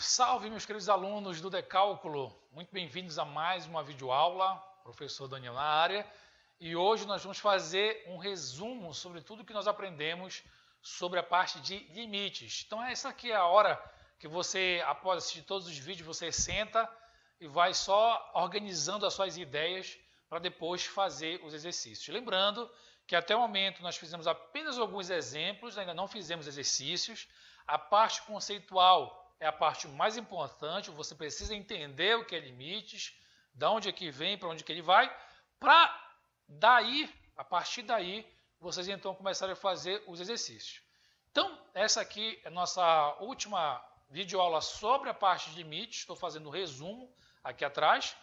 salve meus queridos alunos do Decálculo, muito bem-vindos a mais uma videoaula, professor Daniel na área, e hoje nós vamos fazer um resumo sobre tudo que nós aprendemos sobre a parte de limites. Então essa aqui é a hora que você, após assistir todos os vídeos, você senta e vai só organizando as suas ideias para depois fazer os exercícios. Lembrando que até o momento nós fizemos apenas alguns exemplos, ainda não fizemos exercícios. A parte conceitual é a parte mais importante, você precisa entender o que é limites, de onde é que vem, para onde é que ele vai, para daí, a partir daí, vocês então começarem a fazer os exercícios. Então, essa aqui é a nossa última videoaula sobre a parte de limites, estou fazendo um resumo aqui atrás,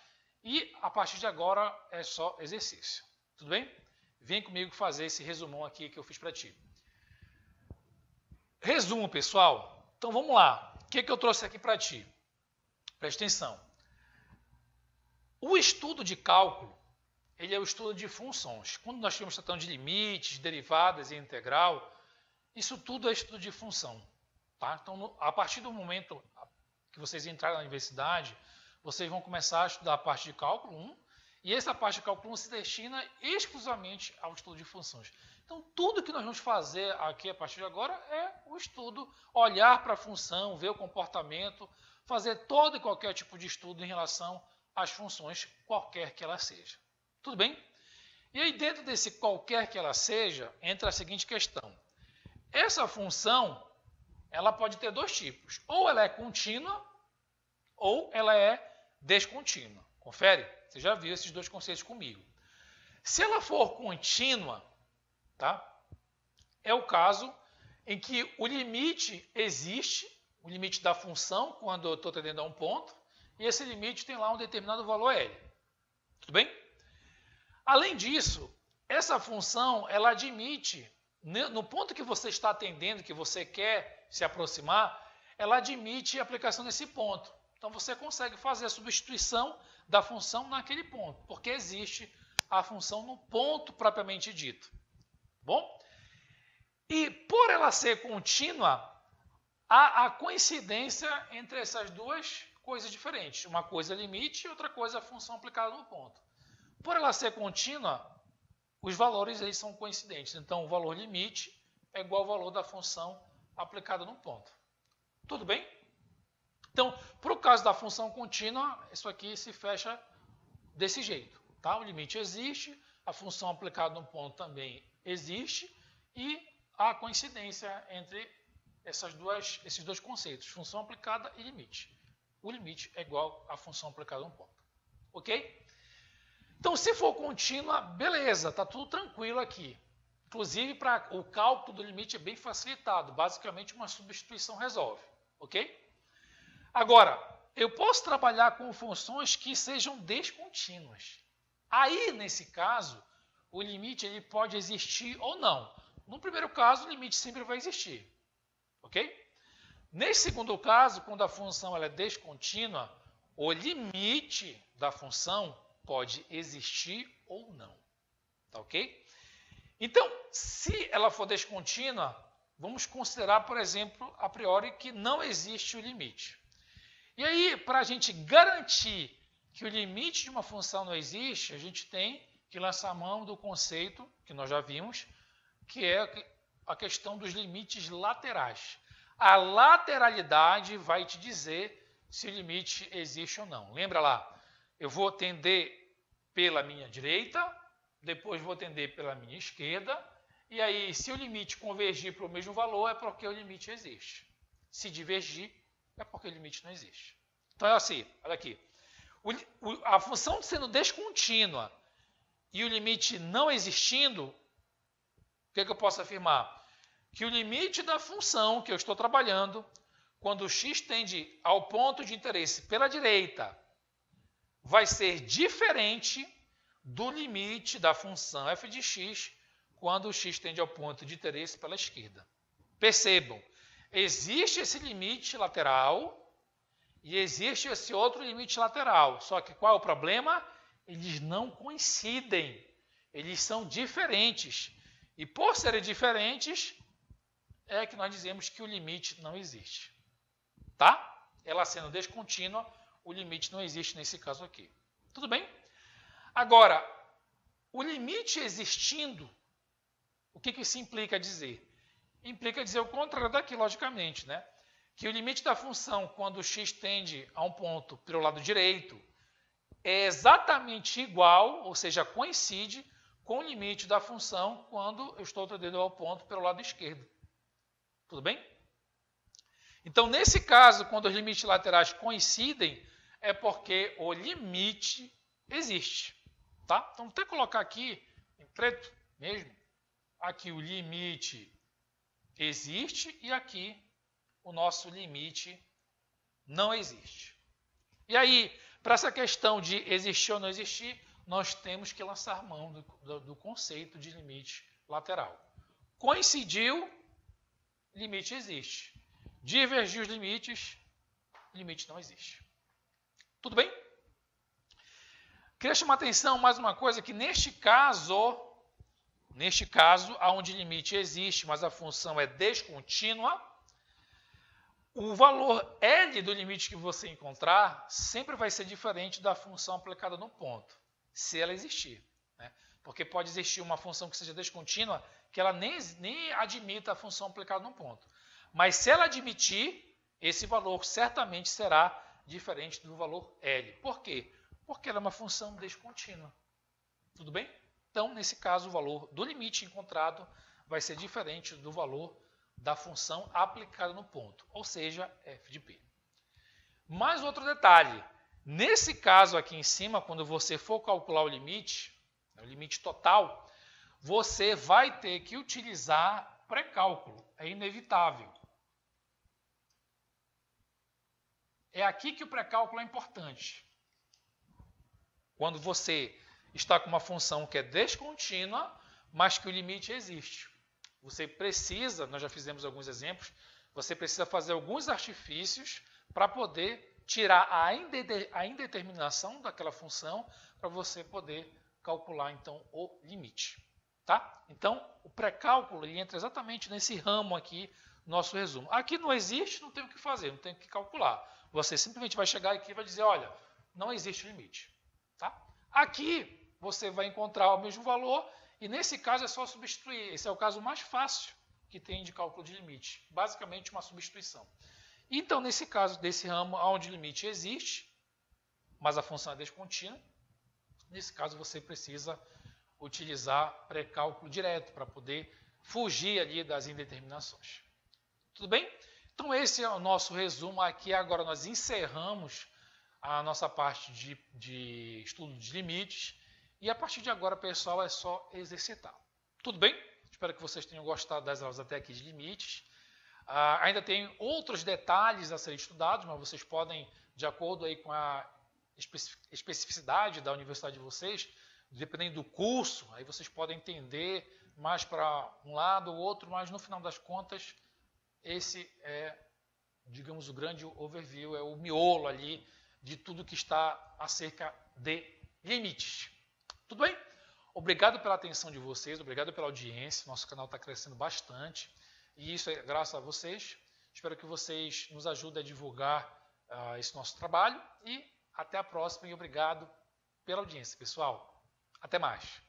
e a partir de agora é só exercício. Tudo bem? Vem comigo fazer esse resumão aqui que eu fiz para ti. Resumo, pessoal. Então vamos lá. O que eu trouxe aqui para ti? Presta atenção. O estudo de cálculo, ele é o estudo de funções. Quando nós estamos tratando de limites, derivadas e integral, isso tudo é estudo de função. Tá? Então, a partir do momento que vocês entrarem na universidade, vocês vão começar a estudar a parte de cálculo 1, e essa parte de cálculo 1 se destina exclusivamente ao estudo de funções. Então, tudo que nós vamos fazer aqui a partir de agora é o estudo, olhar para a função, ver o comportamento, fazer todo e qualquer tipo de estudo em relação às funções, qualquer que ela seja. Tudo bem? E aí, dentro desse qualquer que ela seja, entra a seguinte questão. Essa função, ela pode ter dois tipos. Ou ela é contínua, ou ela é descontínua. Confere? Você já viu esses dois conceitos comigo. Se ela for contínua, tá? É o caso em que o limite existe, o limite da função, quando eu estou tendendo a um ponto, e esse limite tem lá um determinado valor L. Tudo bem? Além disso, essa função, ela admite, no ponto que você está atendendo, que você quer se aproximar, ela admite a aplicação nesse ponto. Então você consegue fazer a substituição da função naquele ponto, porque existe a função no ponto propriamente dito. Bom? E por ela ser contínua, há a coincidência entre essas duas coisas diferentes. Uma coisa é limite e outra coisa é a função aplicada no ponto. Por ela ser contínua, os valores aí são coincidentes. Então, o valor limite é igual ao valor da função aplicada no ponto. Tudo bem? Então, para o caso da função contínua, isso aqui se fecha desse jeito. Tá? O limite existe, a função aplicada no ponto também existe e há coincidência entre esses dois conceitos, função aplicada e limite. O limite é igual à função aplicada no ponto. Ok? Então, se for contínua, beleza, está tudo tranquilo aqui. Inclusive, o cálculo do limite é bem facilitado. Basicamente, uma substituição resolve. Ok? Agora, eu posso trabalhar com funções que sejam descontínuas. Aí, nesse caso, o limite ele pode existir ou não. No primeiro caso, o limite sempre vai existir. Ok? Nesse segundo caso, quando a função ela é descontínua, o limite da função pode existir ou não. Tá ok? Então, se ela for descontínua, vamos considerar, por exemplo, a priori que não existe o limite. E aí, para a gente garantir que o limite de uma função não existe, a gente tem que lançar mão do conceito, que nós já vimos, que é a questão dos limites laterais. A lateralidade vai te dizer se o limite existe ou não. Lembra lá, eu vou tender pela minha direita, depois vou tender pela minha esquerda, e aí se o limite convergir para o mesmo valor é porque o limite existe. Se divergir, é porque o limite não existe. Então é assim, olha aqui. A função sendo descontínua e o limite não existindo, o que eu posso afirmar? Que o limite da função que eu estou trabalhando, quando x tende ao ponto de interesse pela direita, vai ser diferente do limite da função f de x quando o x tende ao ponto de interesse pela esquerda. Percebam, existe esse limite lateral e existe esse outro limite lateral. Só que qual é o problema? Eles não coincidem. Eles são diferentes. E por serem diferentes, é que nós dizemos que o limite não existe. Tá? ela sendo descontínua, o limite não existe nesse caso aqui. Tudo bem? Agora, o limite existindo, o que isso implica dizer? Implica dizer o contrário daqui, logicamente, né? Que o limite da função, quando o x tende a um ponto pelo lado direito, é exatamente igual, ou seja, coincide com o limite da função quando eu estou tendendo ao ponto pelo lado esquerdo. Tudo bem? Então, nesse caso, quando os limites laterais coincidem, é porque o limite existe. Tá? Então, vou até colocar aqui, em preto mesmo, aqui o limite existe e aqui o nosso limite não existe. E aí, para essa questão de existir ou não existir, nós temos que lançar mão do conceito de limite lateral. Coincidiu, limite existe. Divergiu os limites, limite não existe. Tudo bem? Queria chamar a atenção mais uma coisa, que neste caso, onde o limite existe, mas a função é descontínua, o valor L do limite que você encontrar sempre vai ser diferente da função aplicada no ponto, se ela existir. Né? Porque pode existir uma função que seja descontínua, que ela nem admita a função aplicada no ponto. Mas se ela admitir, esse valor certamente será diferente do valor L. Por quê? Porque ela é uma função descontínua. Tudo bem? Então, nesse caso, o valor do limite encontrado vai ser diferente do valor da função aplicada no ponto, ou seja, f de p. Mais outro detalhe. Nesse caso aqui em cima, quando você for calcular o limite total, você vai ter que utilizar pré-cálculo. É inevitável. É aqui que o pré-cálculo é importante. Quando você está com uma função que é descontínua, mas que o limite existe. Você precisa, nós já fizemos alguns exemplos, você precisa fazer alguns artifícios para poder tirar a indeterminação daquela função, para você poder calcular, então, o limite. Tá? Então, o pré-cálculo entra exatamente nesse ramo aqui, nosso resumo. Aqui não existe, não tem o que fazer, não tem o que calcular. Você simplesmente vai chegar aqui e vai dizer, olha, não existe limite. Tá? Aqui você vai encontrar o mesmo valor e nesse caso é só substituir. Esse é o caso mais fácil que tem de cálculo de limite. Basicamente uma substituição. Então, nesse caso desse ramo onde o limite existe, mas a função é descontínua, nesse caso você precisa utilizar pré-cálculo direto para poder fugir ali das indeterminações. Tudo bem? Então, esse é o nosso resumo aqui. Agora nós encerramos a nossa parte de estudo de limites. E a partir de agora, pessoal, é só exercitar. Tudo bem? Espero que vocês tenham gostado das aulas até aqui de limites. Ainda tem outros detalhes a serem estudados, mas vocês podem, de acordo aí com a especificidade da universidade de vocês, dependendo do curso, aí vocês podem entender mais para um lado ou outro, mas no final das contas, esse é, digamos, o grande overview, é o miolo ali de tudo que está acerca de limites. Tudo bem? Obrigado pela atenção de vocês, obrigado pela audiência. Nosso canal está crescendo bastante e isso é graças a vocês. Espero que vocês nos ajudem a divulgar esse nosso trabalho e até a próxima e obrigado pela audiência, pessoal. Até mais.